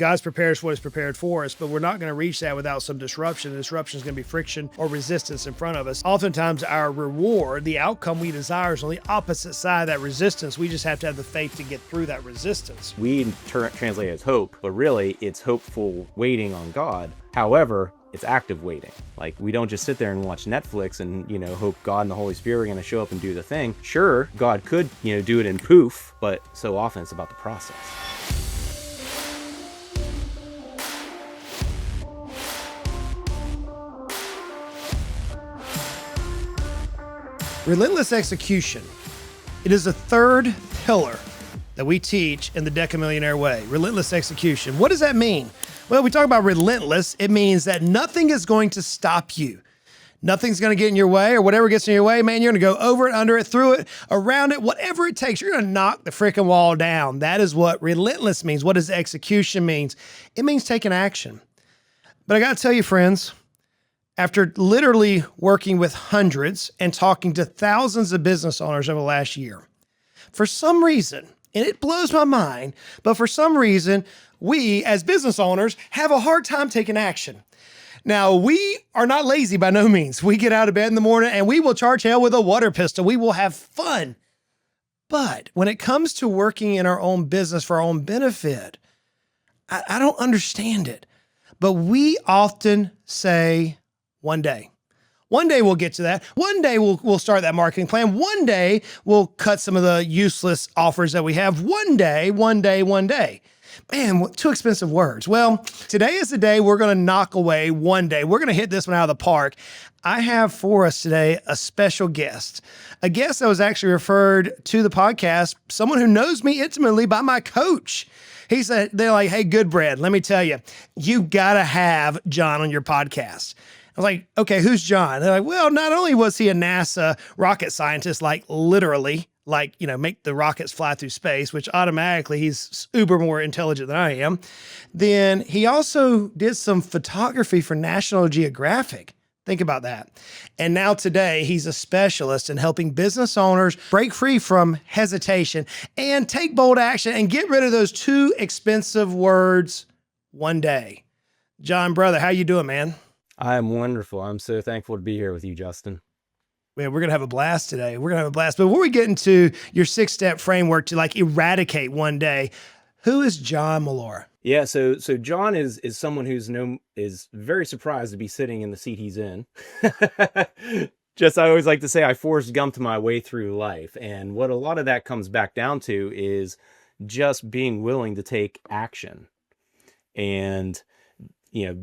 God's prepared us what is prepared for us, but we're not going to reach that without some disruption. The disruption is going to be friction or resistance in front of us. Oftentimes our reward, the outcome we desire, is on the opposite side of that resistance. We just have to have the faith to get through that resistance. We translate it as hope, but really it's hopeful waiting on God. However, it's active waiting. Like, we don't just sit there and watch Netflix and, hope God and the Holy Spirit are going to show up and do the thing. Sure, God could, do it in poof, but so often it's about the process. Relentless execution. It is the third pillar that we teach in the Decamillionaire Way. Relentless execution. What does that mean? Well, we talk about relentless. It means that nothing is going to stop you. Nothing's going to get in your way, or whatever gets in your way, man, you're going to go over it, under it, through it, around it, whatever it takes. You're going to knock the freaking wall down. That is what relentless means. What does execution means? It means taking action. But I got to tell you, friends, after literally working with hundreds and talking to thousands of business owners over the last year, for some reason, and it blows my mind, but for some reason, we as business owners have a hard time taking action. Now, we are not lazy by no means. We get out of bed in the morning and we will charge hell with a water pistol. We will have fun. But when it comes to working in our own business for our own benefit, I don't understand it. But we often say, one day. One day we'll get to that. One day we'll start that marketing plan. One day we'll cut some of the useless offers that we have. One day. Man, too expensive words. Well, today is the day we're going to knock away one day. We're going to hit this one out of the park. I have for us today a special guest, a guest that was actually referred to the podcast, someone who knows me intimately, by my coach. He said, they're like, hey, Goodbread, let me tell you, you got to have John on your podcast. I was like, okay, who's John? They're like, well, not only was he a NASA rocket scientist, like literally, make the rockets fly through space, which automatically he's uber more intelligent than I am. Then he also did some photography for National Geographic. Think about that. And now today he's a specialist in helping business owners break free from hesitation and take bold action and get rid of those too expensive words one day. John, brother, how you doing, man? I'm wonderful. I'm so thankful to be here with you, Justin. Man, we're going to have a blast today. We're going to have a blast. But before we get into your 6-step framework to eradicate one day, who is John Mollura? Yeah, so John is someone is very surprised to be sitting in the seat he's in. I always like to say I Forrest Gumped my way through life. And what a lot of that comes back down to is just being willing to take action. And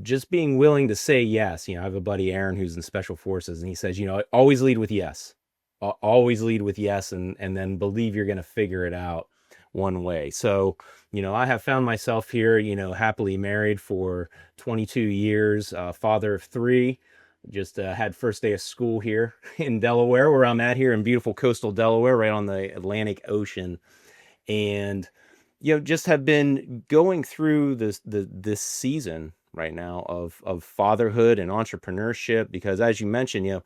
just being willing to say yes. I have a buddy, Aaron, who's in special forces, and he says, always lead with yes. Always lead with yes, and then believe you're going to figure it out one way. So, I have found myself here, happily married for 22 years, father of 3, just had first day of school here in Delaware, where I'm at here in beautiful coastal Delaware, right on the Atlantic Ocean. And, just have been going through this season right now of fatherhood and entrepreneurship, because as you mentioned,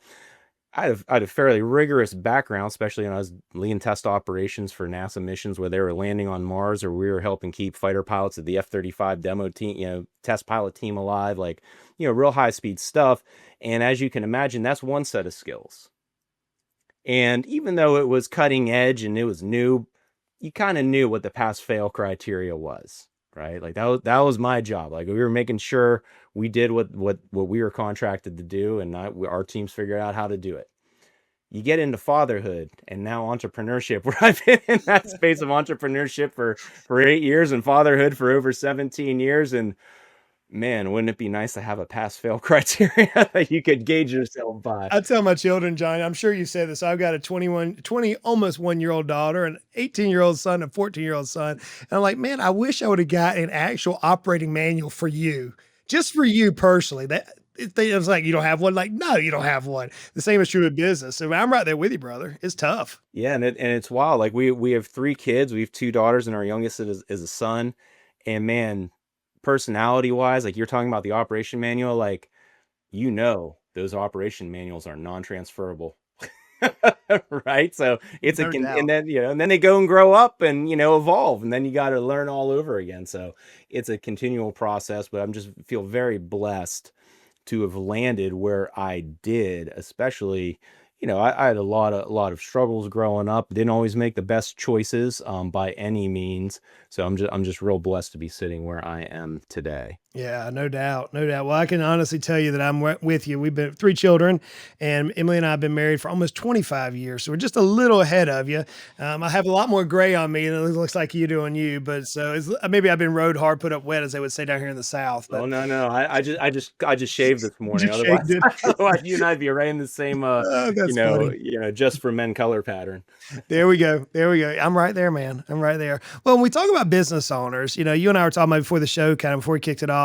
I had a fairly rigorous background, especially when I was leading test operations for NASA missions where they were landing on Mars, or we were helping keep fighter pilots at the F-35 demo team, test pilot team alive, real high speed stuff. And as you can imagine, that's one set of skills. And even though it was cutting edge and it was new, you kind of knew what the pass fail criteria was. Right? That was my job. We were making sure we did what we were contracted to do, and our teams figured out how to do it. You get into fatherhood and now entrepreneurship, where I've been in that space of entrepreneurship for 8 years and fatherhood for over 17 years. And man, wouldn't it be nice to have a pass-fail criteria that you could gauge yourself by? I tell my children, John, I'm sure you say this, I've got a 20, almost 1-year-old daughter, an 18-year-old son, a 14-year-old son. And I'm like, man, I wish I would have got an actual operating manual for you, just for you personally. It was like, you don't have one? Like, no, you don't have one. The same is true with business. So I'm right there with you, brother. It's tough. Yeah, and it's wild. We have 3 kids. We have 2 daughters, and our youngest is a son. And man, personality wise, you're talking about the operation manual, those operation manuals are non-transferable. Right. So it's No and doubt. then, and then they go and grow up and, evolve, and then you got to learn all over again. So it's a continual process, but I'm just feel very blessed to have landed where I did, especially, I had a lot of struggles growing up. Didn't always make the best choices, by any means. So I'm just real blessed to be sitting where I am today. Yeah, no doubt, no doubt. Well, I can honestly tell you that I'm with you. We've been three children, and Emily and I have been married for almost 25 years, so we're just a little ahead of you. I have a lot more gray on me than it looks like you do on you, but so maybe I've been rode hard, put up wet, as they would say down here in the South. Oh But no, no. I just shaved this morning. just shaved Otherwise, it. otherwise you and I'd be right in the same Oh, that's funny. just for men color pattern. There we go. There we go. I'm right there, man. I'm right there. Well, when we talk about business owners, you and I were talking about before the show, kind of before we kicked it off,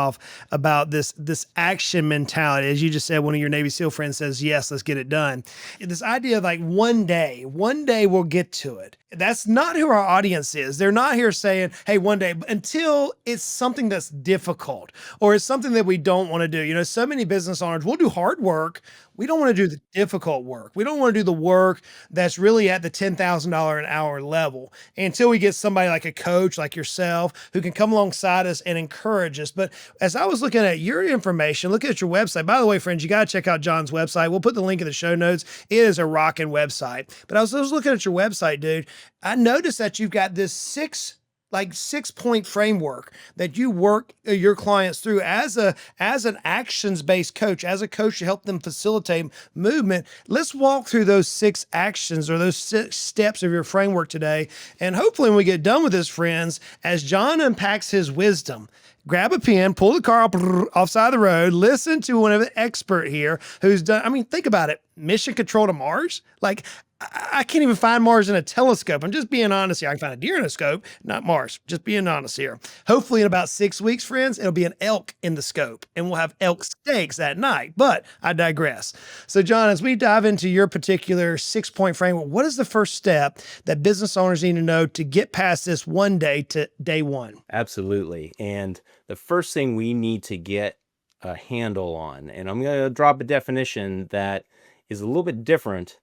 about this action mentality. As you just said, one of your Navy SEAL friends says, "Yes, let's get it done." This idea of like one day we'll get to it. That's not who our audience is. They're not here saying, "Hey, one day," until it's something that's difficult or it's something that we don't want to do. So many business owners will do hard work. We don't want to do the difficult work. We don't want to do the work that's really at the $10,000 an hour level until we get somebody like a coach like yourself who can come alongside us and encourage us. But as I was looking at your information, looking at your website, by the way, friends, you got to check out John's website. We'll put the link in the show notes. It is a rocking website. But I was looking at your website, dude. I noticed that you've got this 6-point framework that you work your clients through as an actions-based coach, as a coach to help them facilitate movement. Let's walk through those 6 actions or those 6 steps of your framework today. And hopefully when we get done with this, friends, as John unpacks his wisdom, grab a pen, pull the car off side of the road, listen to one of the expert here who's done, think about it, mission control to Mars. Like, I can't even find Mars in a telescope. I'm just being honest here. I can find a deer in a scope, not Mars. Just being honest here. Hopefully in about 6 weeks, friends, it'll be an elk in the scope and we'll have elk steaks that night, but I digress. So John, as we dive into your particular 6-point framework, what is the first step that business owners need to know to get past this one day to day one? Absolutely. And the first thing we need to get a handle on, and I'm going to drop a definition that is a little bit different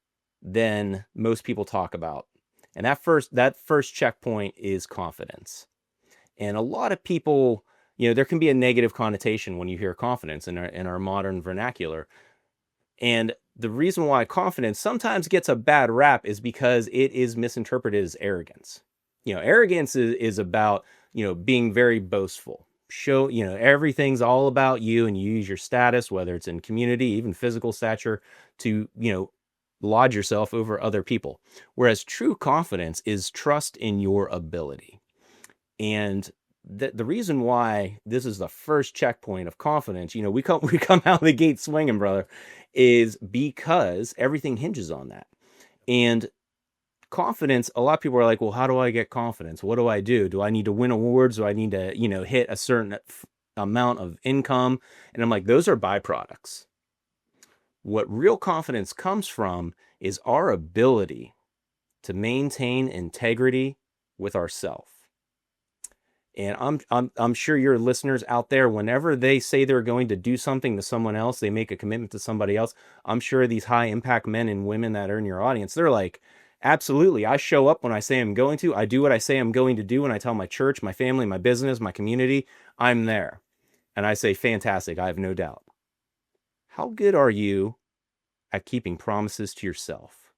than most people talk about. And that first checkpoint is confidence. And a lot of people, there can be a negative connotation when you hear confidence in our modern vernacular. And the reason why confidence sometimes gets a bad rap is because it is misinterpreted as arrogance. Arrogance is about, being very boastful. Show, everything's all about you, and you use your status, whether it's in community, even physical stature, to, lodge yourself over other people. Whereas true confidence is trust in your ability. And the reason why this is the first checkpoint of confidence, we come out of the gate swinging, brother, is because everything hinges on that. And confidence, a lot of people are like, well, how do I get confidence? What do I do? Do I need to win awards? Do I need to, hit a certain amount of income? And I'm like, those are byproducts. What real confidence comes from is our ability to maintain integrity with ourselves. And I'm sure your listeners out there, whenever they say they're going to do something to someone else, they make a commitment to somebody else. I'm sure these high impact men and women that are in your audience, they're like, absolutely, I show up when I say I'm going to. I do what I say I'm going to do. And I tell my church, my family, my business, my community, I'm there. And I say, fantastic, I have no doubt. How good are you at keeping promises to yourself?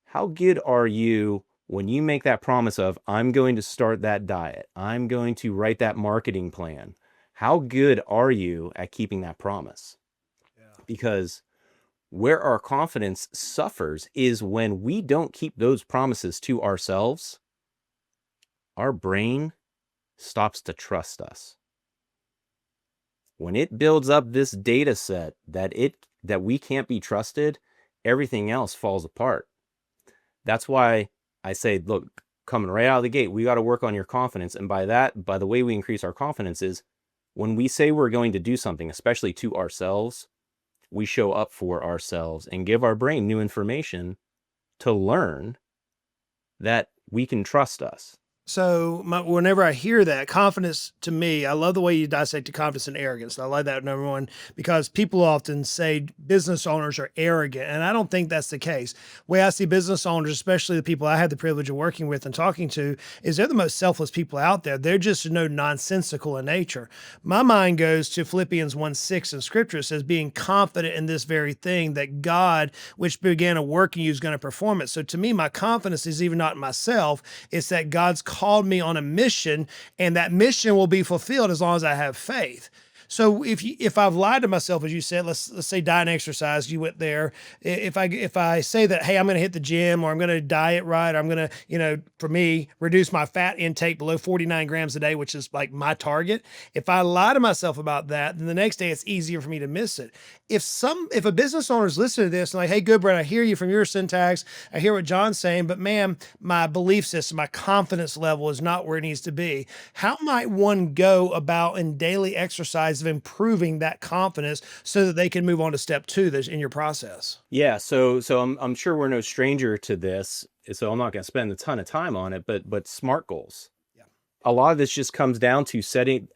How good are you when you make that promise of, I'm going to start that diet, I'm going to write that marketing plan? How good are you at keeping that promise? Yeah. Because where our confidence suffers is when we don't keep those promises to ourselves. Our brain stops to trust us. When it builds up this data set that we can't be trusted, everything else falls apart. That's why I say, look, coming right out of the gate, we got to work on your confidence. And by the way we increase our confidence is when we say we're going to do something, especially to ourselves, we show up for ourselves and give our brain new information to learn that we can trust us. So whenever I hear that, confidence to me, I love the way you dissect confidence and arrogance. I like that, number one, because people often say business owners are arrogant, and I don't think that's the case. The way I see business owners, especially the people I had the privilege of working with and talking to, is they're the most selfless people out there. They're just no nonsensical in nature. My mind goes to Philippians 1:6 in scripture. It says, being confident in this very thing, that God, which began a work in you, is going to perform it. So to me, my confidence is even not in myself. It's that God's called me on a mission, and that mission will be fulfilled as long as I have faith. So if I've lied to myself, as you said, let's say diet and exercise, you went there. If I say that, hey, I'm going to hit the gym, or I'm going to diet right, or I'm going to, for me, reduce my fat intake below 49 grams a day, which is like my target. If I lie to myself about that, then the next day it's easier for me to miss it. If a business owner is listening to this and like, hey, good, Brett, I hear you from your syntax, I hear what John's saying, but man, my belief system, my confidence level is not where it needs to be. How might one go about in daily exercise of improving that confidence so that they can move on to step two that's in your process? Yeah, so I'm sure we're no stranger to this, so I'm not going to spend a ton of time on it, but SMART goals. Yeah. A lot of this just comes down to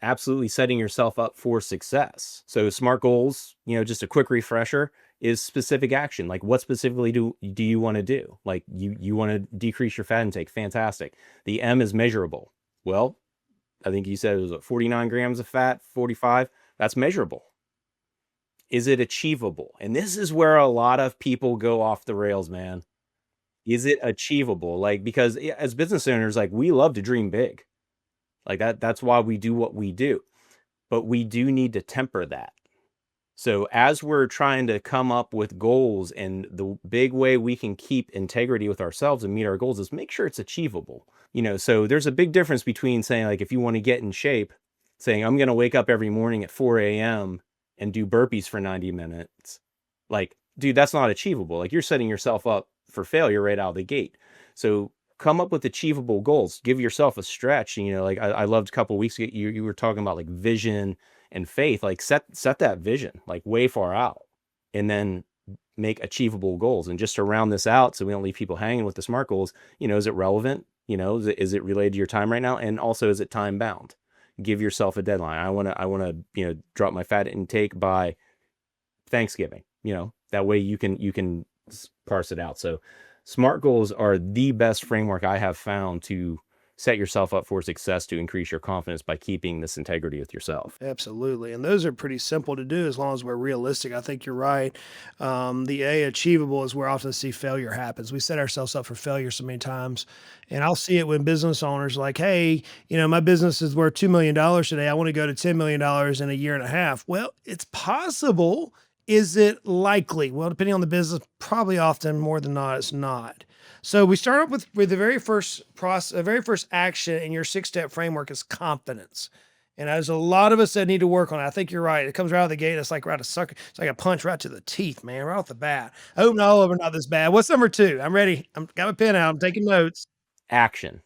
absolutely setting yourself up for success. So SMART goals, just a quick refresher, is specific action. Like, what specifically do you want to do? Like, you want to decrease your fat intake. Fantastic. The M is measurable. Well, I think you said it was 49 grams of fat, 45. That's measurable. Is it achievable? And this is where a lot of people go off the rails, man. Is it achievable? Like, because as business owners, like, we love to dream big. Like that's why we do what we do. But we do need to temper that. So as we're trying to come up with goals, and the big way we can keep integrity with ourselves and meet our goals is make sure it's achievable. So there's a big difference between saying, like, if you want to get in shape, saying I'm going to wake up every morning at 4 a.m. and do burpees for 90 minutes. Like, dude, that's not achievable. Like, you're setting yourself up for failure right out of the gate. So come up with achievable goals. Give yourself a stretch. Like I loved a couple of weeks ago, you were talking about like vision and faith. Like set that vision like way far out, and then make achievable goals. And just to round this out, so we don't leave people hanging with the SMART goals, is it relevant? Is it related to your time right now? And also, is it time bound? Give yourself a deadline. I want to drop my fat intake by Thanksgiving. That way you can parse it out. So SMART goals are the best framework I have found to set yourself up for success, to increase your confidence by keeping this integrity with yourself. Absolutely. And those are pretty simple to do as long as we're realistic. I think you're right. The achievable is where I often see failure happens. We set ourselves up for failure so many times. And I'll see it when business owners like, hey, my business is worth $2 million today. I want to go to $10 million in a year and a half. Well, it's possible. Is it likely? Well, depending on the business, probably often more than not, it's not. So we start off with the very first process, the very first action in your 6-step framework is confidence. And there's a lot of us that need to work on it. I think you're right. It comes right out of the gate. It's like right to sucker. It's like a punch right to the teeth, man, right off the bat. I hope not all of them are not this bad. What's number 2? I'm ready. Got my pen out. I'm taking notes. Action.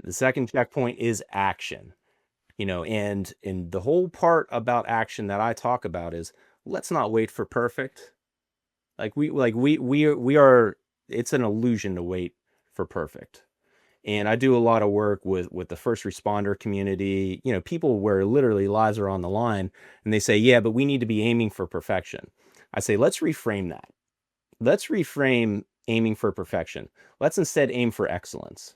The second checkpoint is action. And the whole part about action that I talk about is, let's not wait for perfect. We are, it's an illusion to wait for perfect. And I do a lot of work with the first responder community, people where literally lives are on the line, and they say, yeah, but we need to be aiming for perfection. I say, let's reframe that. Let's reframe aiming for perfection. Let's instead aim for excellence.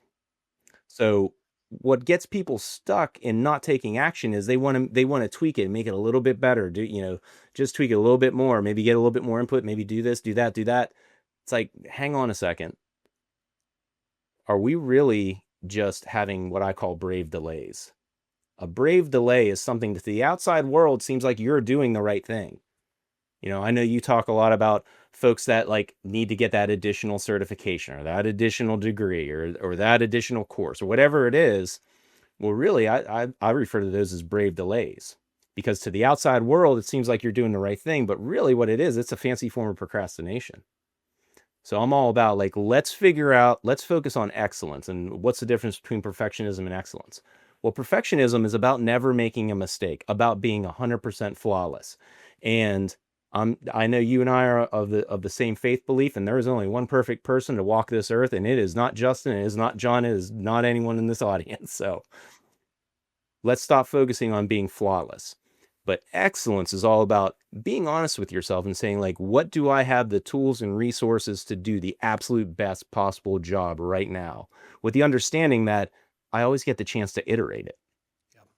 So what gets people stuck in not taking action is they want to tweak it and make it a little bit better. Just tweak it a little bit more, maybe get a little bit more input, maybe do this, do that. It's like, hang on a second. Are we really just having what I call brave delays? A brave delay is something that the outside world seems like you're doing the right thing. I know you talk a lot about folks that like need to get that additional certification or that additional degree or that additional course or whatever it is. Well, really, I refer to those as brave delays, because to the outside world, it seems like you're doing the right thing. But really what it is, it's a fancy form of procrastination. So I'm all about like, let's focus on excellence. And what's the difference between perfectionism and excellence? Well, perfectionism is about never making a mistake, about being 100% flawless. And I know you and I are of the same faith belief, and there is only one perfect person to walk this earth, and it is not Justin, it is not John, it is not anyone in this audience. So let's stop focusing on being flawless. But excellence is all about being honest with yourself and saying, like, what do I have the tools and resources to do the absolute best possible job right now? With the understanding that I always get the chance to iterate it.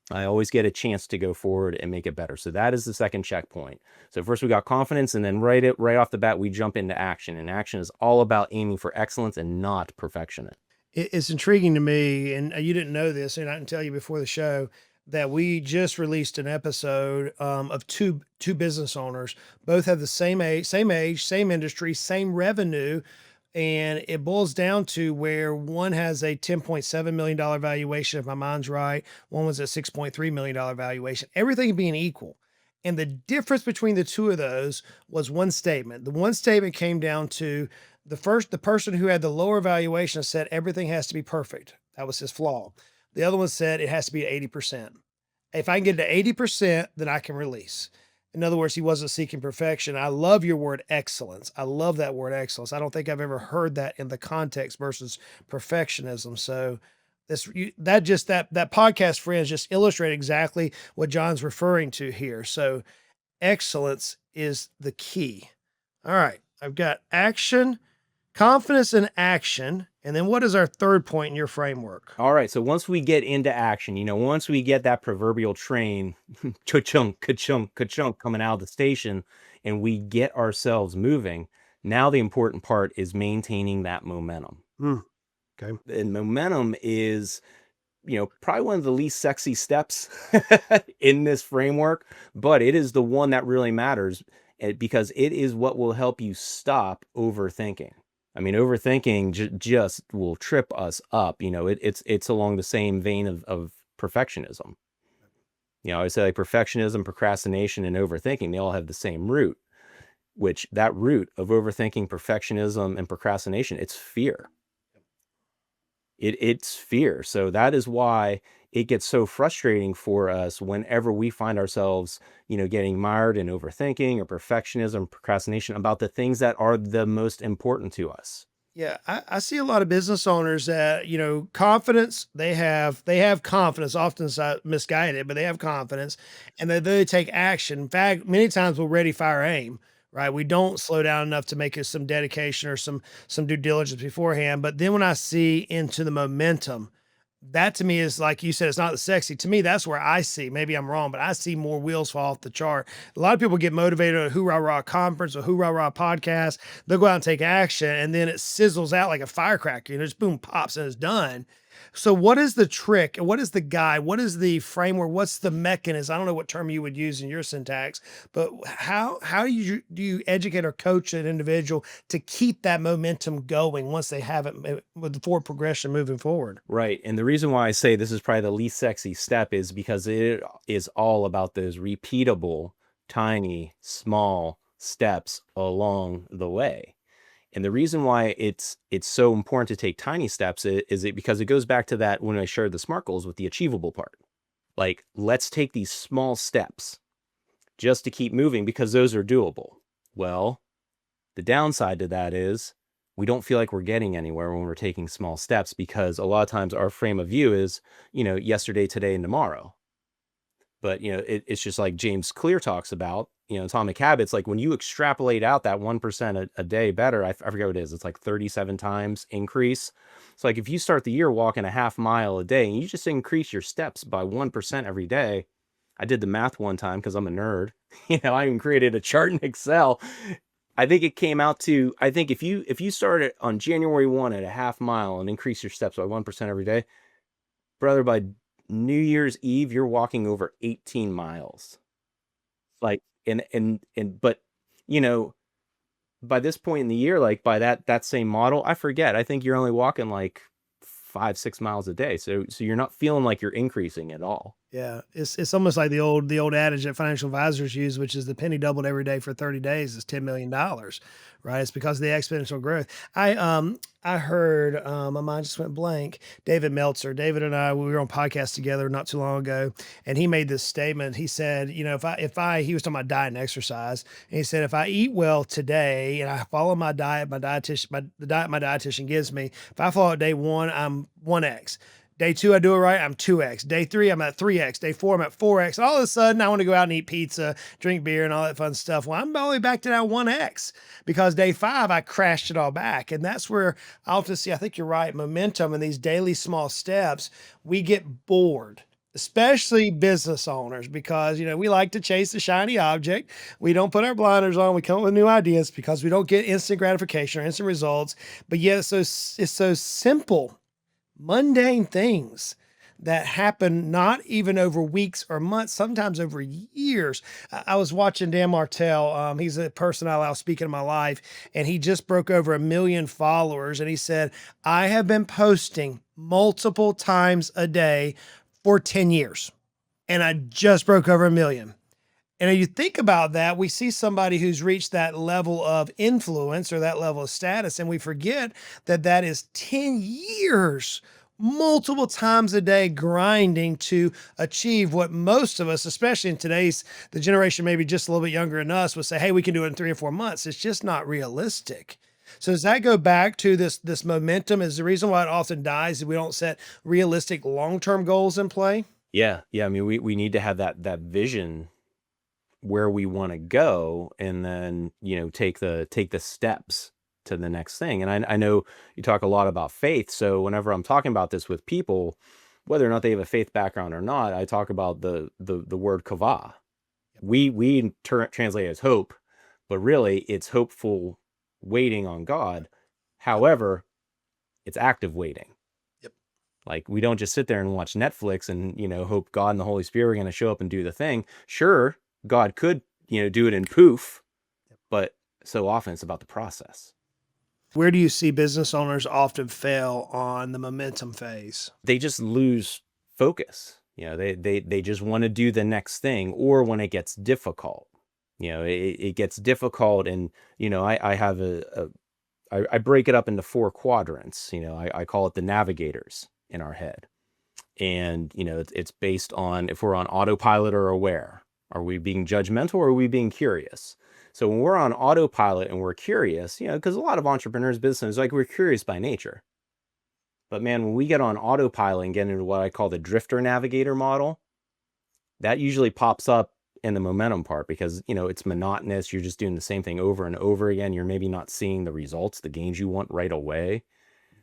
I always get a chance to go forward and make it better. So that is the second checkpoint. So first we got confidence, and then right off the bat, we jump into action. And action is all about aiming for excellence and not perfection. It's intriguing to me, and you didn't know this, and I didn't tell you before the show that we just released an episode of two business owners. Both have the same age, same industry, same revenue, and it boils down to where one has a $10.7 million valuation, if my mind's right. One was a $6.3 million valuation. Everything being equal. And the difference between the two of those was one statement. The one statement came down to the person who had the lower valuation said everything has to be perfect. That was his flaw. The other one said it has to be 80%. If I can get to 80%, then I can release. In other words, he wasn't seeking perfection. I love your word excellence. I love that word excellence. I don't think I've ever heard that in the context versus perfectionism. So that podcast, friends, just illustrate exactly what John's referring to here. So excellence is the key. All right. I've got action, confidence and action. And then what is our third point in your framework? All right. So once we get into action, once we get that proverbial train, ka-chunk, ka-chunk, ka-chunk coming out of the station, and we get ourselves moving, now the important part is maintaining that momentum. Okay. And momentum is, probably one of the least sexy steps in this framework, but it is the one that really matters because it is what will help you stop overthinking. I mean, overthinking just will trip us up. It's along the same vein of perfectionism. I would say like perfectionism, procrastination, and overthinking, they all have the same root, which that root of overthinking, perfectionism, and procrastination, it's fear. It's fear. So that is why it gets so frustrating for us whenever we find ourselves, getting mired in overthinking or perfectionism, procrastination about the things that are the most important to us. Yeah, I see a lot of business owners that, confidence, they have confidence, often misguided, but they have confidence and they take action. In fact, many times we're ready, fire, aim. Right. We don't slow down enough to make it some dedication or some due diligence beforehand. But then when I see into the momentum, that to me is like you said, it's not the sexy. To me, that's where I see, maybe I'm wrong, but I see more wheels fall off the chart. A lot of people get motivated at a Hoorah Rah conference or Hoorah Rah podcast. They'll go out and take action and then it sizzles out like a firecracker, just boom, pops and it's done. So what is the trick? What is the guide? What is the framework? What's the mechanism? I don't know what term you would use in your syntax, but how do you educate or coach an individual to keep that momentum going once they have it with the forward progression moving forward? Right. And the reason why I say this is probably the least sexy step is because it is all about those repeatable, tiny, small steps along the way. And the reason why it's so important to take tiny steps is because it goes back to that when I shared the SMART goals with the achievable part. Like, let's take these small steps just to keep moving because those are doable. Well, the downside to that is we don't feel like we're getting anywhere when we're taking small steps because a lot of times our frame of view is, yesterday, today, and tomorrow. But, it's just like James Clear talks about, Atomic Habits, like when you extrapolate out that 1% a day better, I forget what it is. It's like 37 times increase. So like if you start the year walking a half mile a day and you just increase your steps by 1% every day, I did the math one time because I'm a nerd. I even created a chart in Excel. I think it came out to, I think if you started on January 1 at a half mile and increase your steps by 1% every day, brother, by New Year's Eve, you're walking over 18 miles. Like, but, by this point in the year, like by that same model, I forget, I think you're only walking like 5-6 miles a day. So you're not feeling like you're increasing at all. Yeah, it's almost like the old adage that financial advisors use, which is the penny doubled every day for 30 days is $10 million, right? It's because of the exponential growth. I heard my mind just went blank. David Meltzer, David and I, we were on podcast together not too long ago, and he made this statement. He said, you know, if I he was talking about diet and exercise, and he said if I eat well today and I follow my diet, the diet my dietitian gives me, if I follow it day one, I'm 1x. Day two, I do it right, I'm 2x. Day three, I'm at 3x. Day four, I'm at 4x. And all of a sudden, I want to go out and eat pizza, drink beer, and all that fun stuff. Well, I'm all the way back to that 1x because day five, I crashed it all back. And that's where I often see, I think you're right, momentum and these daily small steps, we get bored. Especially business owners, because we like to chase the shiny object. We don't put our blinders on. We come up with new ideas because we don't get instant gratification or instant results. But yet, it's so simple, mundane things that happen not even over weeks or months, sometimes over years. I was watching Dan Martell. He's a person I allow speaking in my life, and he just broke over 1 million followers. And he said, I have been posting multiple times a day for 10 years, and I just broke over 1 million. And you think about that, we see somebody who's reached that level of influence or that level of status, and we forget that that is 10 years, multiple times a day grinding to achieve what most of us, especially in the generation maybe just a little bit younger than us, would say, hey, we can do it in 3 or 4 months. It's just not realistic. So does that go back to this momentum is the reason why it often dies? Is we don't set realistic long-term goals in play? Yeah, yeah. I mean, we need to have that vision where we want to go, and then take the steps to the next thing. And I know you talk a lot about faith, so whenever I'm talking about this with people, whether or not they have a faith background or not, I talk about the word kavah. We translate it as hope, but really it's hopeful waiting on God. However, it's active waiting. Yep. Like, we don't just sit there and watch Netflix and hope God and the Holy Spirit are going to show up and do the thing. Sure, God could do it in poof, but so often it's about the process. Where do you see business owners often fail on the momentum phase? They just lose focus. They just want to do the next thing, or when it gets difficult, it gets difficult. And, I break it up into 4 quadrants. I call it the navigators in our head. And, it's based on if we're on autopilot or aware. Are we being judgmental, or are we being curious? So when we're on autopilot and we're curious, because a lot of entrepreneurs, businesses, like, we're curious by nature. But man, when we get on autopilot and get into what I call the drifter navigator model, that usually pops up in the momentum part, because, it's monotonous. You're just doing the same thing over and over again. You're maybe not seeing the results, the gains you want right away.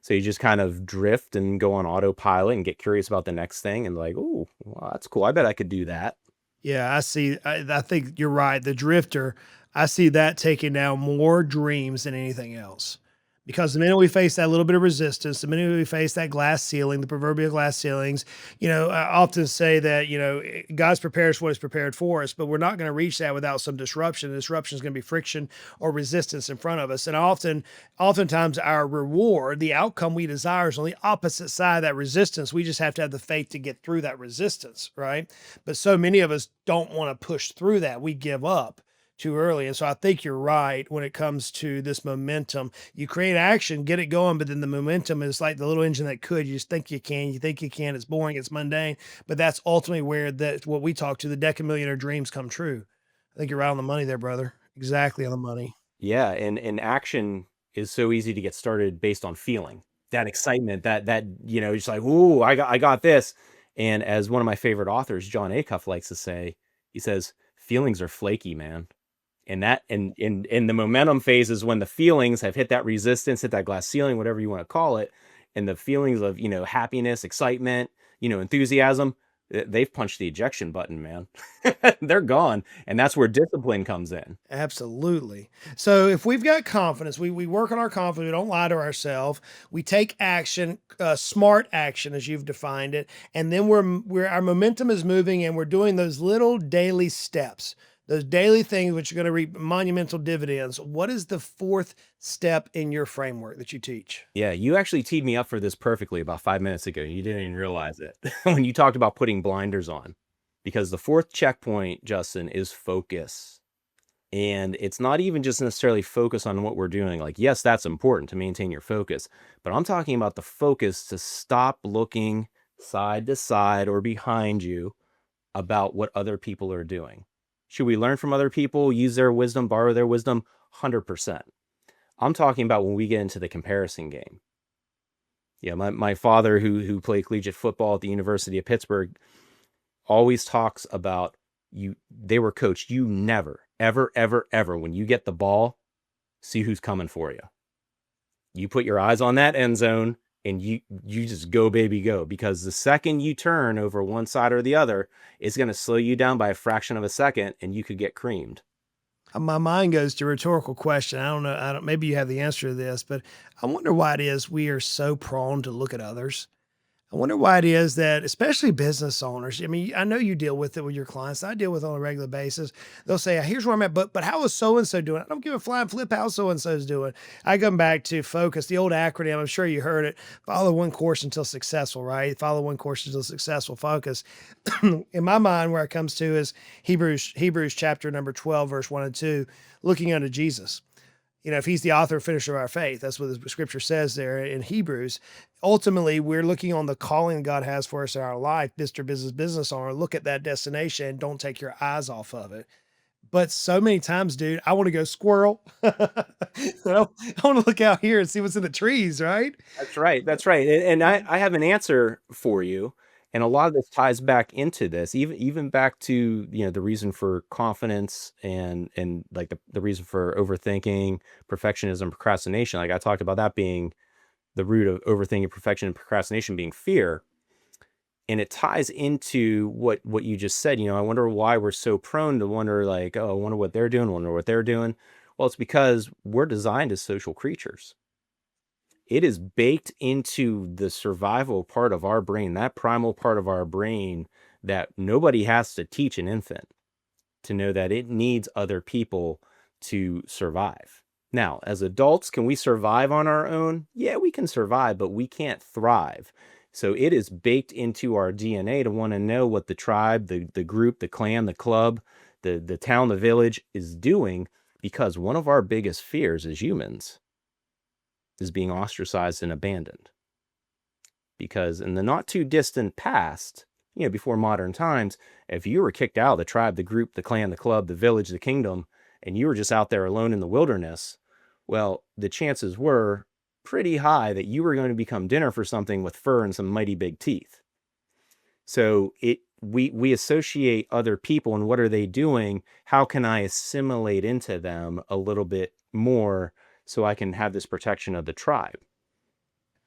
So you just kind of drift and go on autopilot and get curious about the next thing and like, oh, well, that's cool. I bet I could do that. Yeah, I see. I think you're right. The drifter, I see that taking down more dreams than anything else. Because the minute we face that little bit of resistance, the minute we face that glass ceiling, the proverbial glass ceilings, I often say that, God's prepares what is prepared for us, but we're not going to reach that without some disruption. The disruption is going to be friction or resistance in front of us. And oftentimes our reward, the outcome we desire, is on the opposite side of that resistance. We just have to have the faith to get through that resistance, right? But so many of us don't want to push through that. We give up too early. And so I think you're right when it comes to this momentum. You create action, get it going, but then the momentum is like the little engine that could. You just think you can, it's boring, it's mundane, but that's ultimately where what we talk to, the decamillionaire dreams come true. I think you're right on the money there, brother. Exactly on the money. Yeah, and action is so easy to get started based on feeling. That excitement, that just like, ooh, I got this. And as one of my favorite authors, John Acuff, likes to say, he says, feelings are flaky, man. And that in the momentum phase is when the feelings have hit that resistance, hit that glass ceiling, whatever you want to call it, and the feelings of happiness, excitement, enthusiasm, they've punched the ejection button, man. They're gone, and that's where discipline comes in. Absolutely. So if we've got confidence, we work on our confidence, we don't lie to ourselves, we take action, smart action as you've defined it, and then our momentum is moving, and we're doing those little daily steps. Those daily things which are going to reap monumental dividends. What is the 4th step in your framework that you teach? Yeah, you actually teed me up for this perfectly about 5 minutes ago. You didn't even realize it when you talked about putting blinders on. Because the fourth checkpoint, Justin, is focus. And it's not even just necessarily focus on what we're doing. Like, yes, that's important to maintain your focus, but I'm talking about the focus to stop looking side to side or behind you about what other people are doing. Should we learn from other people, use their wisdom, borrow their wisdom? 100%. I'm talking about when we get into the comparison game. Yeah, my father, who played collegiate football at the University of Pittsburgh, always talks about they were coached. You never, ever, ever, ever, when you get the ball, see who's coming for you. You put your eyes on that end zone and you just go, baby, go. Because the second you turn over one side or the other, it's going to slow you down by a fraction of a second and you could get creamed. My mind goes to a rhetorical question. I don't know. Maybe you have the answer to this, but I wonder why it is we are so prone to look at others. I wonder why it is that, especially business owners. I mean, I know you deal with it with your clients. I deal with it on a regular basis. They'll say, "Here's where I'm at," but how is so and so doing? I don't give a flying flip how so and so is doing. I come back to focus, the old acronym. I'm sure you heard it. Follow one course until successful. Right? Follow one course until successful. Focus. In my mind, where it comes to is Hebrews chapter number 12, verse 1 and 2, looking unto Jesus. If he's the author and finisher of our faith, that's what the scripture says there in Hebrews. Ultimately, we're looking on the calling God has for us in our life. Mr. Business owner, look at that destination and don't take your eyes off of it. But so many times, dude, I want to go squirrel. I want to look out here and see what's in the trees, right? That's right. That's right. And I have an answer for you. And a lot of this ties back into this, even back to, the reason for confidence and like the reason for overthinking, perfectionism, procrastination. Like I talked about that being the root of overthinking, perfection, and procrastination being fear. And it ties into what you just said. I wonder why we're so prone to wonder, like, oh, I wonder what they're doing, wonder what they're doing. Well, it's because we're designed as social creatures. It is baked into the survival part of our brain, that primal part of our brain that nobody has to teach an infant to know that it needs other people to survive. Now, as adults, can we survive on our own? Yeah, we can survive, but we can't thrive. So it is baked into our DNA to want to know what the tribe, the group, the clan, the club, the town, the village is doing, because one of our biggest fears as humans is being ostracized and abandoned. Because in the not too distant past, before modern times, if you were kicked out of the tribe, the group, the clan, the club, the village, the kingdom, and you were just out there alone in the wilderness, well, the chances were pretty high that you were going to become dinner for something with fur and some mighty big teeth. So we associate other people and what are they doing? How can I assimilate into them a little bit more so I can have this protection of the tribe?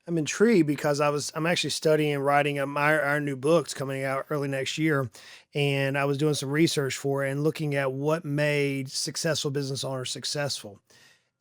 I'm intrigued because I'm actually studying and writing our new book's coming out early next year, and I was doing some research for it and looking at what made successful business owners successful.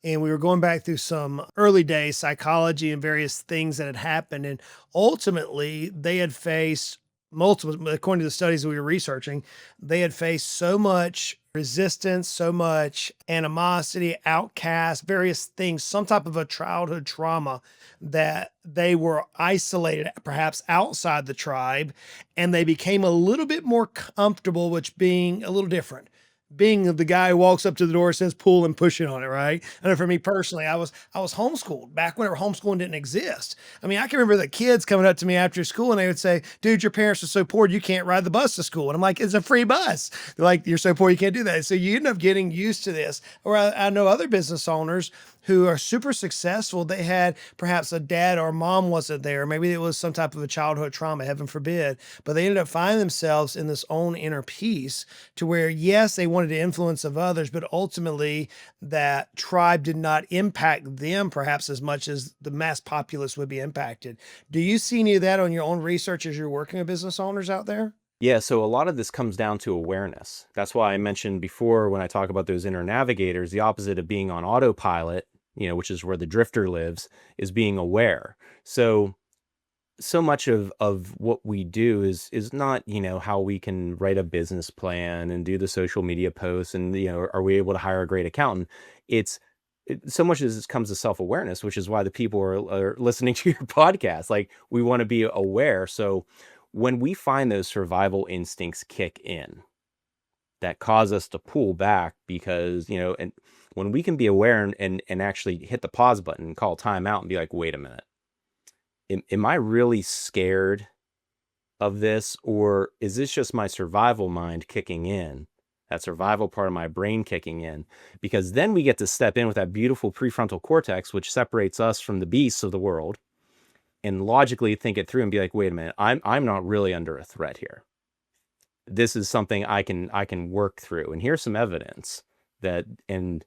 And we were going back through some early days psychology and various things that had happened, and ultimately they had faced multiple, according to the studies that we were researching, they had faced so much resistance, so much animosity, outcast, various things, some type of a childhood trauma that they were isolated, perhaps outside the tribe, and they became a little bit more comfortable, which being a little different. Being the guy who walks up to the door, says pull and pushing on it, right? I know for me personally, I was homeschooled back whenever homeschooling didn't exist. I mean, I can remember the kids coming up to me after school and they would say, "Dude, your parents are so poor you can't ride the bus to school." And I'm like, "It's a free bus." They're like, "You're so poor you can't do that." So you end up getting used to this. Or I know other business owners who are super successful. They had perhaps a dad or mom wasn't there. Maybe it was some type of a childhood trauma, heaven forbid, but they ended up finding themselves in this own inner peace to where, yes, they wanted the influence of others, but ultimately that tribe did not impact them perhaps as much as the mass populace would be impacted. Do you see any of that on your own research as you're working with business owners out there? Yeah, so a lot of this comes down to awareness. That's why I mentioned before when I talk about those inner navigators, the opposite of being on autopilot, which is where the drifter lives, is being aware. So much of what we do is not, how we can write a business plan and do the social media posts and, are we able to hire a great accountant? So much as this comes to self-awareness, which is why the people are listening to your podcast. Like we want to be aware. So when we find those survival instincts kick in that cause us to pull back because, and when we can be aware and actually hit the pause button and call time out and be like, wait a minute, am I really scared of this, or is this just my survival mind kicking in, that survival part of my brain kicking in? Because then we get to step in with that beautiful prefrontal cortex, which separates us from the beasts of the world, and logically think it through and be like, wait a minute, I'm not really under a threat here. This is something I can work through. And here's some evidence and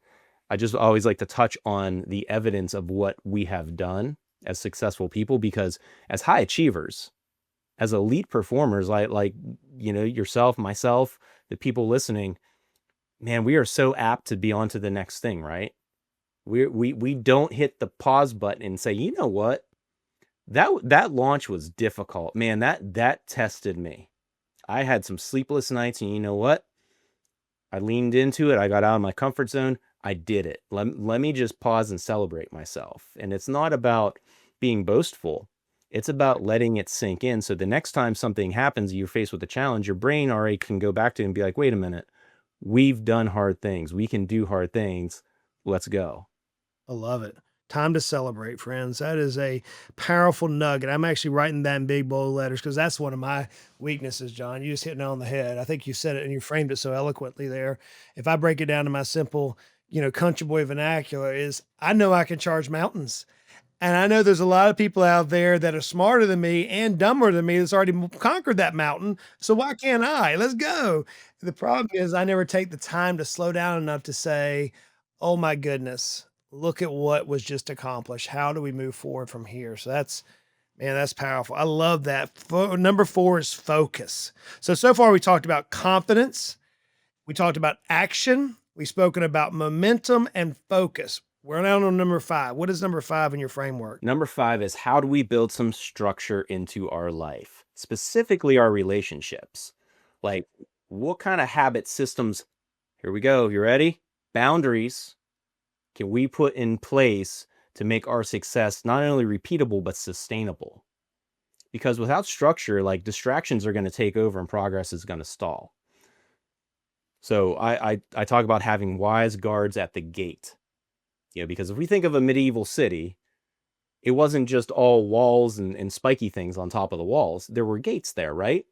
I just always like to touch on the evidence of what we have done as successful people, because as high achievers, as elite performers, like yourself, myself, the people listening, man, we are so apt to be on to the next thing, right? We don't hit the pause button and say, you know what, that launch was difficult, man. That tested me. I had some sleepless nights, and you know what? I leaned into it. I got out of my comfort zone. I did it. Let me just pause and celebrate myself. And it's not about being boastful. It's about letting it sink in. So the next time something happens, you're faced with a challenge, your brain already can go back to it and be like, wait a minute, we've done hard things. We can do hard things. Let's go. I love it. Time to celebrate, friends. That is a powerful nugget. I'm actually writing that in big bold letters because that's one of my weaknesses, John. You just hit it on the head. I think you said it and you framed it so eloquently there. If I break it down to my simple, country boy vernacular, is I know I can charge mountains. And I know there's a lot of people out there that are smarter than me and dumber than me that's already conquered that mountain. So why can't I? Let's go. The problem is I never take the time to slow down enough to say, oh my goodness, look at what was just accomplished. How do we move forward from here? So that's powerful. I love that. Number 4 is focus. So far we talked about confidence. We talked about action. We've spoken about momentum and focus. We're now on number 5. What is number 5 in your framework? Number 5 is, how do we build some structure into our life, specifically our relationships? Like, what kind of habit systems? Here we go. You ready? Boundaries can we put in place to make our success not only repeatable, but sustainable? Because without structure, like, distractions are going to take over and progress is going to stall. So I talk about having wise guards at the gate. Because if we think of a medieval city, it wasn't just all walls and spiky things on top of the walls. There were gates there, right?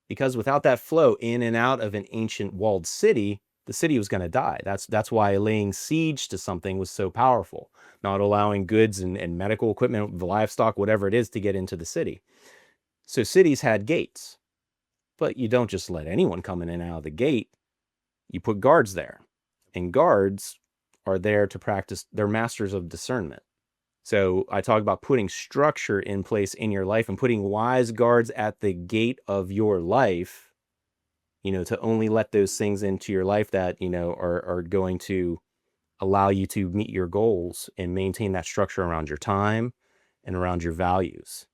Because without that flow in and out of an ancient walled city, the city was going to die. That's why laying siege to something was so powerful, not allowing goods and medical equipment, the livestock, whatever it is, to get into the city. So cities had gates, but you don't just let anyone come in and out of the gate. You put guards there, and guards are there to practice. They're masters of discernment. So I talk about putting structure in place in your life and putting wise guards at the gate of your life, to only let those things into your life that, are going to allow you to meet your goals and maintain that structure around your time and around your values,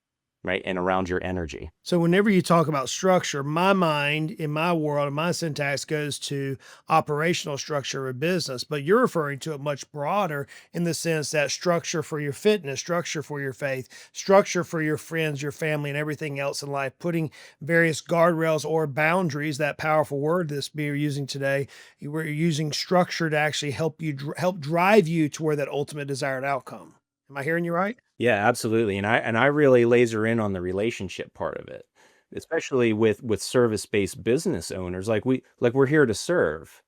right? And around your energy. So whenever you talk about structure, my mind in my world and my syntax goes to operational structure of business, but you're referring to it much broader in the sense that structure for your fitness, structure for your faith, structure for your friends, your family, and everything else in life, putting various guardrails or boundaries, that powerful word this we're using today, we're using structure to actually help help drive you to where that ultimate desired outcome. Am I hearing you right? Yeah, absolutely. And I really laser in on the relationship part of it, especially with service-based business owners. Like we're here to serve.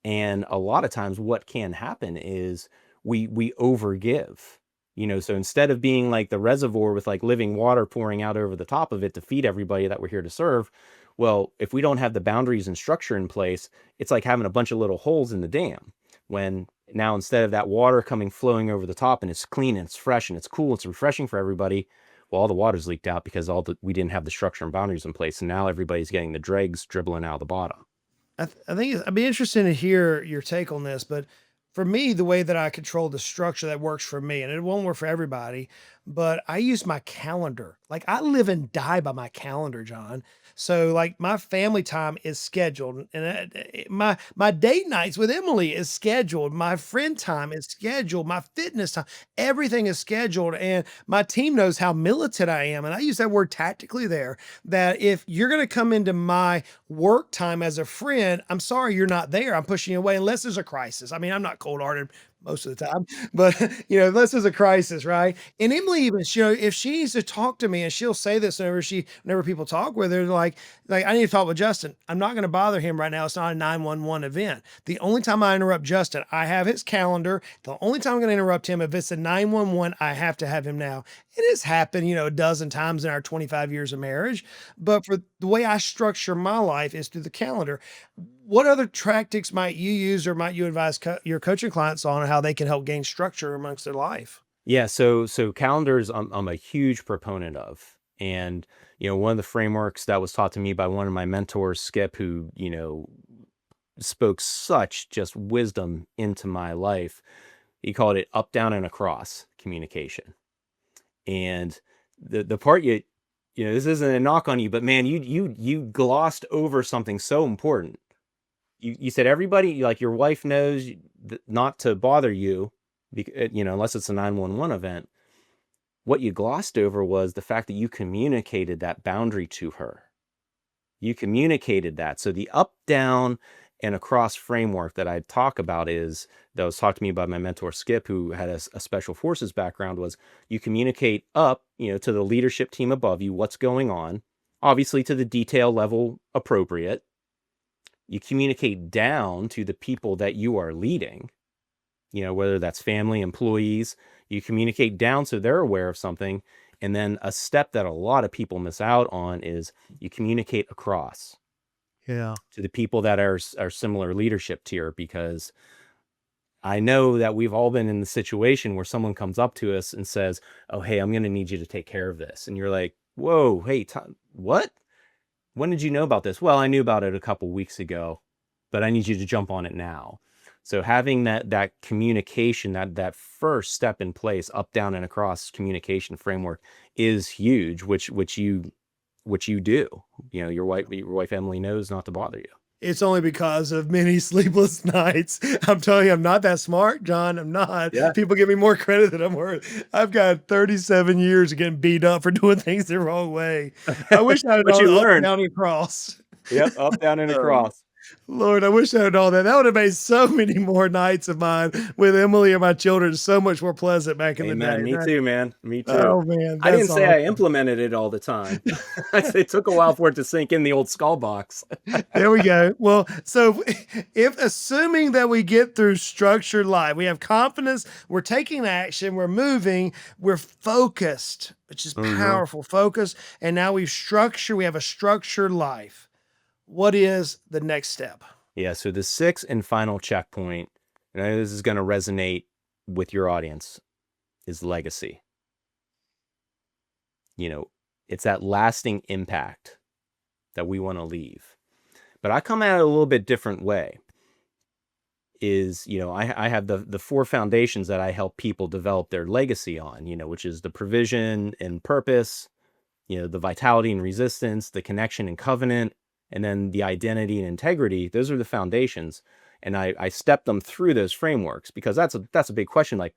And a lot of times what can happen is we overgive. So instead of being like the reservoir with like living water pouring out over the top of it to feed everybody that we're here to serve, well, if we don't have the boundaries and structure in place, it's like having a bunch of little holes in the dam. When now, instead of that water flowing over the top, and it's clean and it's fresh and it's cool, it's refreshing for everybody, well, all the water's leaked out because we didn't have the structure and boundaries in place, and now everybody's getting the dregs dribbling out of the bottom. I think I'd be interested to hear your take on this, but for me, the way that I control the structure that works for me, and it won't work for everybody, but I use my calendar. Like I live and die by my calendar, John. So like my family time is scheduled, and my date nights with Emily is scheduled. My friend time is scheduled. My fitness time, everything is scheduled, and my team knows how militant I am. And I use that word tactically there. That if you're going to come into my work time as a friend, I'm sorry you're not there. I'm pushing you away unless there's a crisis. I mean, I'm not cold hearted most of the time, but unless there's a crisis, right? And Emily even, if she needs to talk to me, and she'll say this whenever people talk with her, like I need to talk with Justin. I'm not going to bother him right now. It's not a 911 event. The only time I interrupt Justin, I have his calendar. The only time I'm going to interrupt him if it's a 911, I have to have him now. It has happened, a dozen times in our 25 years of marriage. But for the way I structure my life is through the calendar. What other tactics might you use or might you advise your coaching clients on how they can help gain structure amongst their life? Yeah, so calendars I'm a huge proponent of. And one of the frameworks that was taught to me by one of my mentors, Skip, who, spoke such just wisdom into my life. He called it up, down, and across communication. And the part this isn't a knock on you, but man, you glossed over something so important. You said everybody, like your wife knows not to bother you, unless it's a 911 event. What you glossed over was the fact that you communicated that boundary to her. You communicated that. So the up, down, and across framework that I talk about that was taught to me by my mentor, Skip, who had a special forces background, was you communicate up, to the leadership team above you, what's going on, obviously to the detail level appropriate. You communicate down to the people that you are leading, whether that's family, employees. You communicate down so they're aware of something. And then a step that a lot of people miss out on is you communicate across. Yeah. To the people that are similar leadership tier, because I know that we've all been in the situation where someone comes up to us and says, "Oh, hey, I'm going to need you to take care of this." And you're like, "Whoa, hey, what? When did you know about this?" "Well, I knew about it a couple weeks ago, but I need you to jump on it now." So having that communication, that first step in place, up, down, and across communication framework is huge, which you do. Your wife Emily knows not to bother you. It's only because of many sleepless nights. I'm telling you, I'm not that smart, John. I'm not. Yeah. People give me more credit than I'm worth. I've got 37 years of getting beat up for doing things the wrong way. I wish I had But you known up, learned. down, and across. Yep, up, down, and across. Lord, I wish I had all that. That would have made so many more nights of mine with Emily and my children so much more pleasant back in the day. Amen. Me too, man. Me too. Oh man, I didn't that's say I awesome. implemented it all the time. It took a while for it to sink in the old skull box. There we go. Well, so if assuming that we get through structured life, we have confidence, we're taking action, we're moving, we're focused, which is powerful focus, and now we have a structured life. What is the next step? Yeah, so the sixth and final checkpoint, and I know this is going to resonate with your audience, is legacy. It's that lasting impact that we want to leave. But I come at it a little bit different way. I have the four foundations that I help people develop their legacy on, which is the provision and purpose, the vitality and resistance, the connection and covenant, and then the identity and integrity. Those are the foundations. And I step them through those frameworks because that's a big question. Like,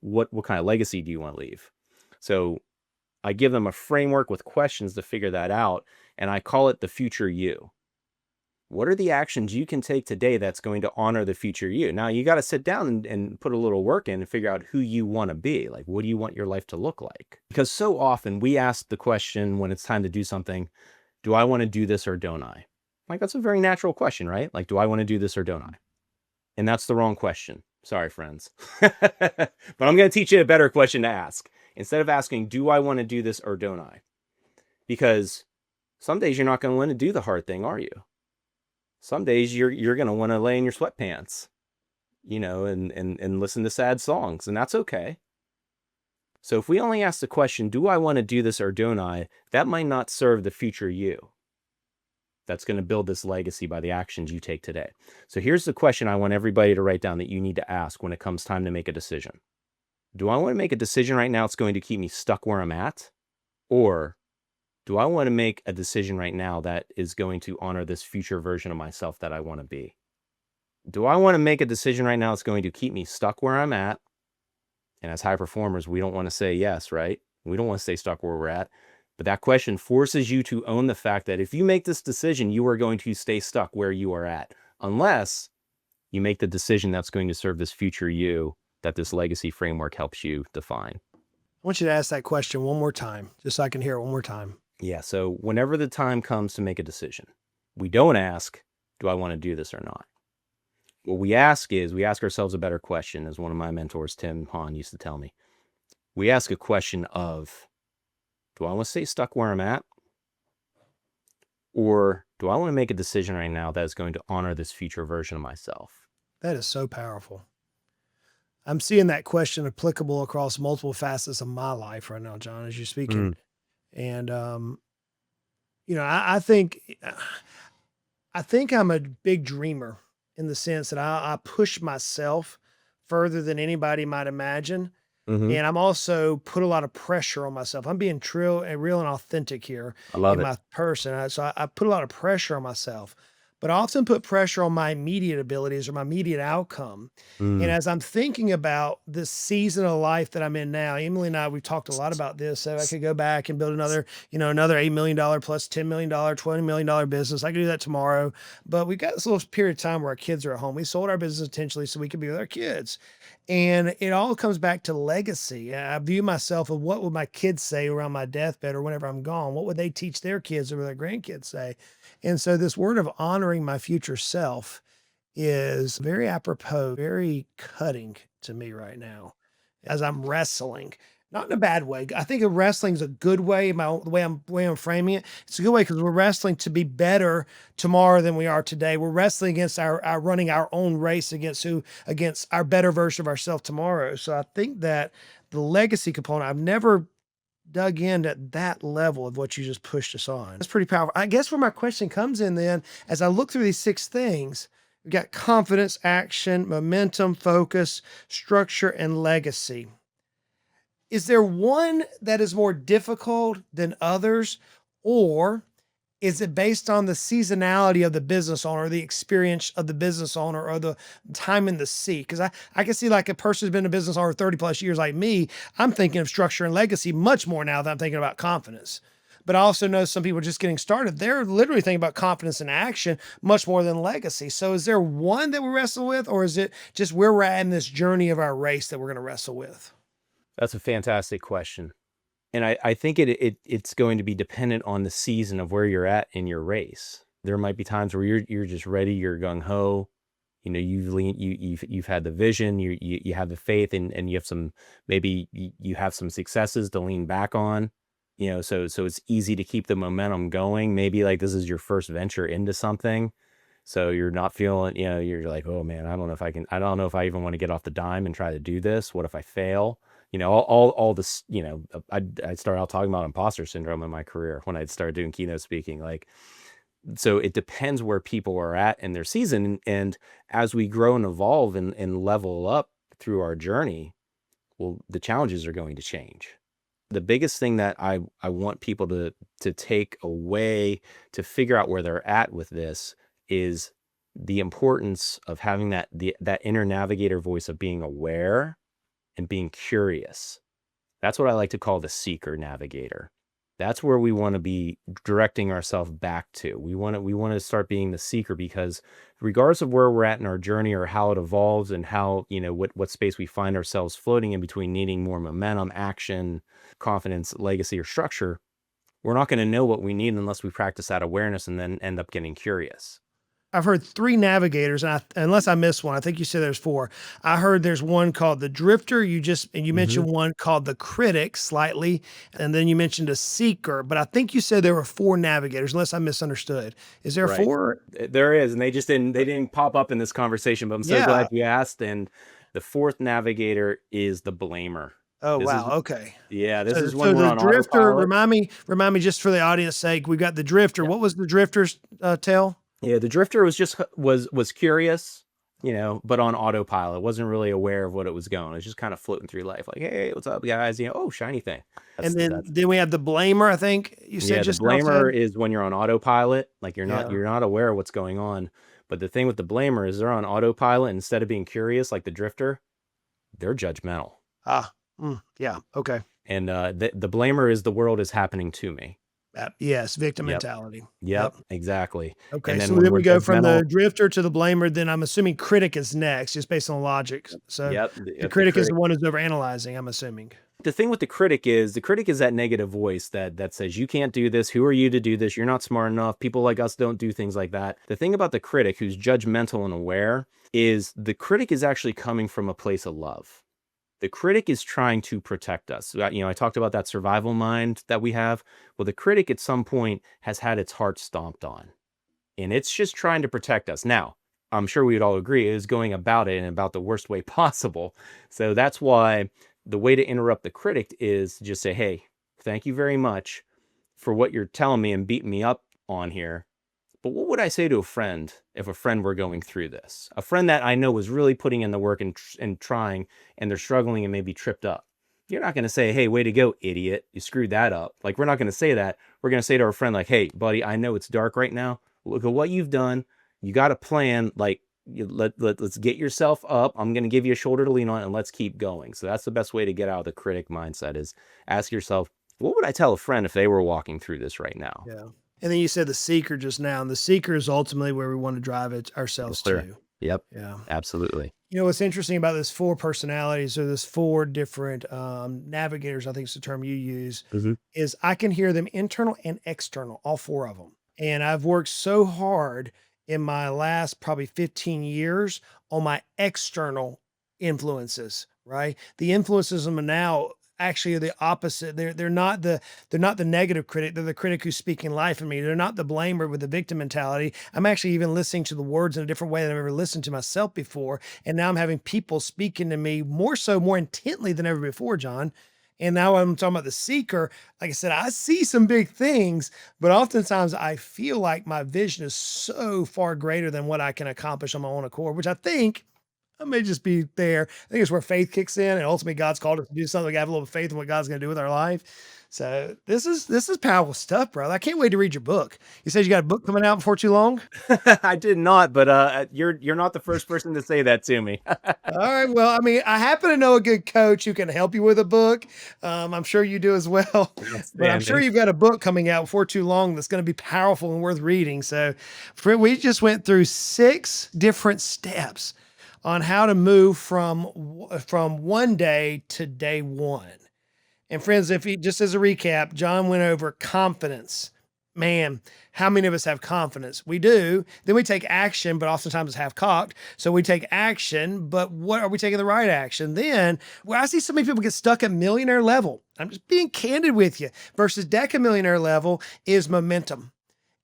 what kind of legacy do you want to leave? So I give them a framework with questions to figure that out. And I call it the future you. What are the actions you can take today that's going to honor the future you? Now, you got to sit down and put a little work in and figure out who you want to be. Like, what do you want your life to look like? Because so often we ask the question when it's time to do something, do I want to do this or don't I? Like, that's a very natural question, right? Like, do I want to do this or don't I? And that's the wrong question. Sorry, friends. But I'm going to teach you a better question to ask. Instead of asking, do I want to do this or don't I? Because some days you're not going to want to do the hard thing, are you? Some days you're going to want to lay in your sweatpants, and listen to sad songs, and that's okay. So if we only ask the question, do I want to do this or don't I, that might not serve the future you. That's going to build this legacy by the actions you take today. So here's the question I want everybody to write down that you need to ask when it comes time to make a decision. Do I want to make a decision right now that's going to keep me stuck where I'm at? Or do I want to make a decision right now that is going to honor this future version of myself that I want to be? Do I want to make a decision right now that's going to keep me stuck where I'm at? And as high performers, we don't want to say yes, right? We don't want to stay stuck where we're at. But that question forces you to own the fact that if you make this decision, you are going to stay stuck where you are at, unless you make the decision that's going to serve this future you that this legacy framework helps you define. I want you to ask that question one more time, just so I can hear it one more time. Yeah. So whenever the time comes to make a decision, we don't ask, do I want to do this or not? What we ask is, we ask ourselves a better question, as one of my mentors, Tim Hahn, used to tell me. We ask a question of, do I want to stay stuck where I'm at? Or do I want to make a decision right now that is going to honor this future version of myself? That is so powerful. I'm seeing that question applicable across multiple facets of my life right now, John, as you're speaking. And, I think I'm a big dreamer in the sense that I push myself further than anybody might imagine. Mm-hmm. And I'm also put a lot of pressure on myself. I'm being real and authentic here I love in it. my person. So I put a lot of pressure on myself, but I often put pressure on my immediate abilities or my immediate outcome. And as I'm thinking about this season of life that I'm in now, Emily and I, we've talked a lot about this. So I could go back and build another $8 million plus $10 million, $20 million business. I could do that tomorrow, but we've got this little period of time where our kids are at home. We sold our business intentionally so we could be with our kids. And it all comes back to legacy. I view myself of what would my kids say around my deathbed or whenever I'm gone? What would they teach their kids or their grandkids say? And so this word of honoring my future self is very apropos, very cutting to me right now as I'm wrestling. Not in a bad way. I think of wrestling is a good way. The way I'm framing it, it's a good way because we're wrestling to be better tomorrow than we are today. We're wrestling against our running our own race against our better version of ourselves tomorrow. So I think that the legacy component, I've never dug in at that level of what you just pushed us on. That's pretty powerful. I guess where my question comes in then, as I look through these 6 things, we've got confidence, action, momentum, focus, structure, and legacy. Is there one that is more difficult than others, or is it based on the seasonality of the business owner, the experience of the business owner, or the time in the seat? Because I can see like a person who's been a business owner 30 plus years like me, I'm thinking of structure and legacy much more now than I'm thinking about confidence. But I also know some people just getting started, they're literally thinking about confidence and action much more than legacy. So is there one that we wrestle with, or is it just where we're at in this journey of our race that we're going to wrestle with? That's a fantastic question. And I think it's going to be dependent on the season of where you're at in your race. There might be times where you're just ready, you're gung ho, you've had the vision, you have the faith, and you have you have some successes to lean back on, so it's easy to keep the momentum going. Maybe like this is your first venture into something, so you're not feeling, you're like, oh man, I don't know if I even want to get off the dime and try to do this. What if I fail? All this, I started out talking about imposter syndrome in my career when I started doing keynote speaking. So it depends where people are at in their season. And as we grow and evolve and level up through our journey, well, the challenges are going to change. The biggest thing that I want people to take away to figure out where they're at with this is the importance of having that inner navigator voice of being aware and being curious. That's what I like to call the seeker navigator. That's where we want to be directing ourselves back to. We want to start being the seeker, because regardless of where we're at in our journey or how it evolves and how, what space we find ourselves floating in between needing more momentum, action, confidence, legacy, or structure, we're not going to know what we need unless we practice that awareness and then end up getting curious. I've heard 3 navigators, and unless I missed one, I think you said there's 4. I heard there's one called the drifter. You mentioned one called the critic slightly, and then you mentioned a seeker. But I think you said there were 4 navigators, unless I misunderstood. Is there 4? There is, and they didn't pop up in this conversation. But I'm so glad you asked. And the 4th navigator is the blamer. Oh, wow. Okay. Yeah, this is when we're on drifter. autopilot. Remind me just for the audience sake. We've got the drifter. Yeah. What was the drifter's tell? Yeah, the drifter was curious. but on autopilot. Wasn't really aware of what it was going. It was just kind of floating through life, like, hey, what's up, guys? Oh, shiny thing. And then we have the blamer, I think you said The just now, blamer Ted? is when you're on autopilot, like Yeah. you're not aware of what's going on. But the thing with the blamer is they're on autopilot, and instead of being curious like the drifter, they're judgmental. Yeah. Okay. And the blamer is the world is happening to me. Yes, victim Yep. mentality. Yep, exactly. Okay, And then so when then we're we go from judgmental, the drifter to the blamer. Then I'm assuming critic is next, just based on logic. So yep, the critic is the one who's overanalyzing, I'm assuming. the thing with the critic is that negative voice that says you can't do this. Who are you to do this? You're not smart enough. People like us don't do things like that. The thing about the critic who's judgmental and aware is the critic is actually coming from a place of love. The critic is trying to protect us. I talked about that survival mind that we have. Well, the critic at some point has had its heart stomped on, and it's just trying to protect us. Now, I'm sure we'd all agree it is going about it in about the worst way possible. So that's why the way to interrupt the critic is just say, hey, thank you very much for what you're telling me and beating me up on here. But what would I say to a friend if a friend were going through this? A friend that I know was really putting in the work and trying, and they're struggling and maybe tripped up. You're not going to say, hey, way to go, idiot. You screwed that up. Like, we're not going to say that. We're going to say to our friend, like, hey, buddy, I know it's dark right now. Look at what you've done. You got a plan. Like, let's get yourself up. I'm going to give you a shoulder to lean on, and let's keep going. So that's the best way to get out of the critic mindset is ask yourself, what would I tell a friend if they were walking through this right now? Yeah. And then you said the seeker just now, and the seeker is ultimately where we want to drive it ourselves to. Yep. Yeah. Absolutely. What's interesting about this 4 personalities, or this 4 different navigators, I think is the term you use, is I can hear them internal and external, all 4 of them. And I've worked so hard in my last probably 15 years on my external influences, right? The influences of them now actually are the opposite. They're not the negative critic. They're the critic who's speaking life in me. They're not the blamer with the victim mentality. I'm actually even listening to the words in a different way than I've ever listened to myself before. And now I'm having people speaking to me more intently than ever before, John. And now I'm talking about the seeker. Like I said, I see some big things, but oftentimes I feel like my vision is so far greater than what I can accomplish on my own accord, which I think I may just be there. I think it's where faith kicks in, and ultimately God's called us to do something. We got to have a little faith in what God's going to do with our life. So this is powerful stuff, brother. I can't wait to read your book. You said you got a book coming out before too long? I did not, but you're not the first person to say that to me. All right. Well, I mean, I happen to know a good coach who can help you with a book. I'm sure you do as well. But I'm sure you've got a book coming out before too long that's going to be powerful and worth reading. So we just went through 6 different steps on how to move from one day to day 1. And friends, just as a recap, John went over confidence. Man, how many of us have confidence? We do. Then we take action, but oftentimes it's half-cocked. So we take action, but what are we taking the right action? Then, where I see so many people get stuck at millionaire level, I'm just being candid with you, versus decamillionaire level is momentum.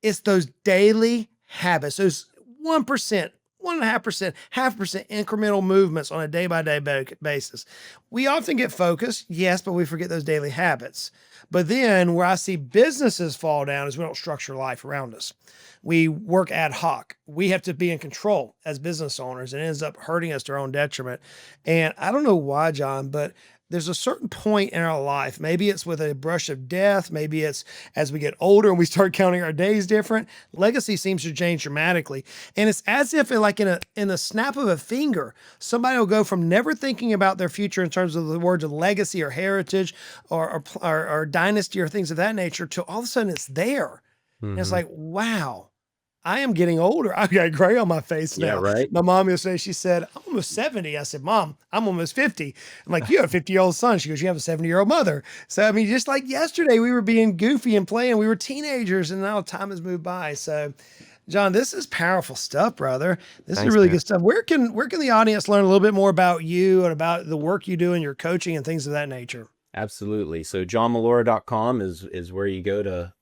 It's those daily habits, those 1%, 1.5%, 0.5% incremental movements on a day-by-day basis. We often get focused, yes, but we forget those daily habits. But then where I see businesses fall down is we don't structure life around us. We work ad hoc. We have to be in control as business owners, and it ends up hurting us to our own detriment. And I don't know why, John, but there's a certain point in our life, maybe it's with a brush of death, maybe it's as we get older and we start counting our days different, legacy seems to change dramatically. And it's as if like in the snap of a finger, somebody will go from never thinking about their future in terms of the words of legacy or heritage or dynasty or things of that nature to all of a sudden it's there. And it's like, wow. I am getting older. I've got gray on my face now. Yeah, right. My mom yesterday, she said, I'm almost 70. I said, Mom, I'm almost 50. I'm like, you have a 50-year-old son. She goes, you have a 70-year-old mother. So, I mean, just like yesterday, we were being goofy and playing. We were teenagers, and now time has moved by. So, John, this is powerful stuff, brother. This is really good stuff. Where can the audience learn a little bit more about you and about the work you do and your coaching and things of that nature? Absolutely. So johnmollura.com is where you go to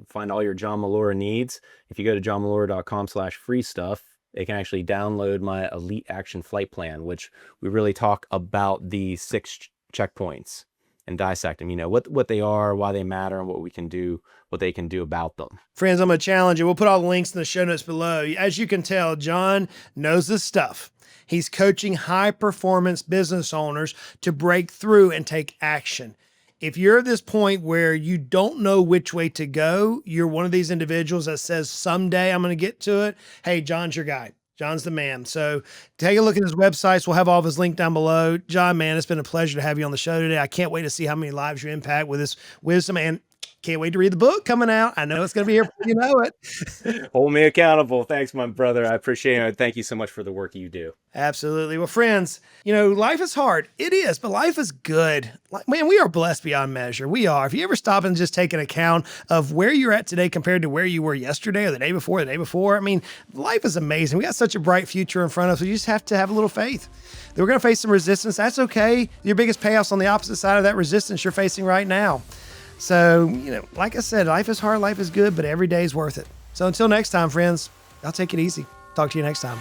find all your John Mollura needs. If you go to johnmollura.com/free stuff, they can actually download my Elite Action Flight Plan, which we really talk about the 6 checkpoints and dissect them, what they are, why they matter, and what they can do about them. Friends, I'm going to challenge you. We'll put all the links in the show notes below. As you can tell, John knows this stuff. He's coaching high performance business owners to break through and take action. If you're at this point where you don't know which way to go, you're one of these individuals that says, someday I'm going to get to it. Hey, John's your guy. John's the man. So take a look at his websites. We'll have all of his link down below. John, man, it's been a pleasure to have you on the show today. I can't wait to see how many lives you impact with this wisdom, and can't wait to read the book coming out. I know it's going to be here before you know it. Hold me accountable. Thanks, my brother. I appreciate it. Thank you so much for the work you do. Absolutely. Well, friends, life is hard. It is, but life is good. Man, we are blessed beyond measure. We are. If you ever stop and just take an account of where you're at today compared to where you were yesterday or the day before, I mean, life is amazing. We got such a bright future in front of us. We just have to have a little faith. We're going to face some resistance. That's okay. Your biggest payoff's on the opposite side of that resistance you're facing right now. So, like I said, life is hard, life is good, but every day is worth it. So until next time, friends, I'll take it easy. Talk to you next time.